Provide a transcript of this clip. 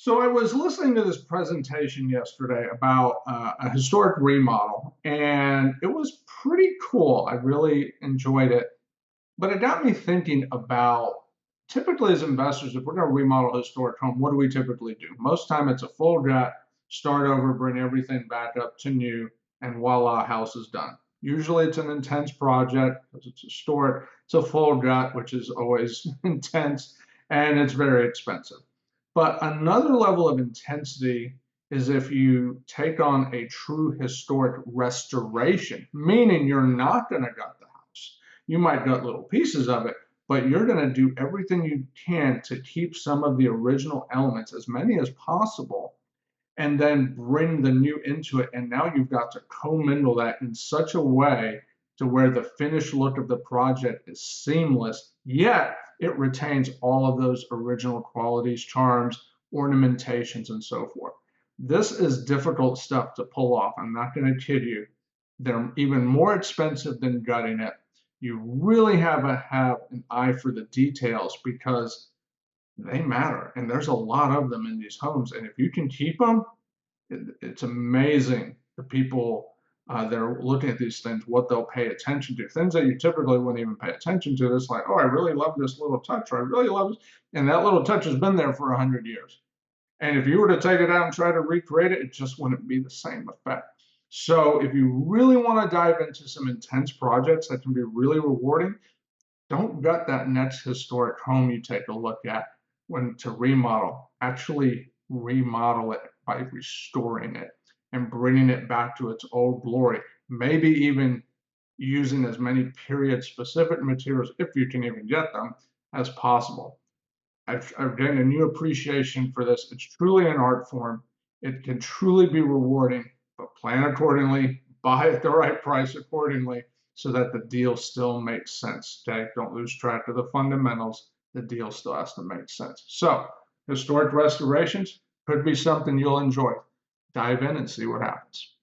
So I was listening to this presentation yesterday about a historic remodel, and it was pretty cool. I really enjoyed it, but it got me thinking about typically as investors, if we're going to remodel a historic home, what do we typically do? Most time it's a full gut, start over, bring everything back up to new, and voila, house is done. Usually it's an intense project because it's historic. It's a full gut, which is always intense, and it's very expensive. But another level of intensity is if you take on a true historic restoration, meaning you're not going to gut the house. You might gut little pieces of it, but you're going to do everything you can to keep some of the original elements, as many as possible, and then bring the new into it. And now you've got to commingle that in such a way to where the finished look of the project is seamless, yet it retains all of those original qualities, charms, ornamentations, and so forth. This is difficult stuff to pull off. I'm not going to kid you. They're even more expensive than gutting it. You really have an eye for the details because they matter. And there's a lot of them in these homes. And if you can keep them, it's amazing the people that are looking at these things, what they'll pay attention to. Things that you typically wouldn't even pay attention to. It's like, oh, I really love this little touch, or I really love this. And that little touch has been there for 100 years. And if you were to take it out and try to recreate it, it just wouldn't be the same effect. So if you really want to dive into some intense projects that can be really rewarding, don't gut that next historic home you take a look at when to remodel. Actually remodel it by restoring it and bringing it back to its old glory. Maybe even using as many period specific materials, if you can even get them, as possible. I've gained a new appreciation for this. It's truly an art form. It can truly be rewarding, but plan accordingly, buy at the right price accordingly so that the deal still makes sense. Okay, don't lose track of the fundamentals. The deal still has to make sense. So, historic restorations could be something you'll enjoy. Dive in and see what happens.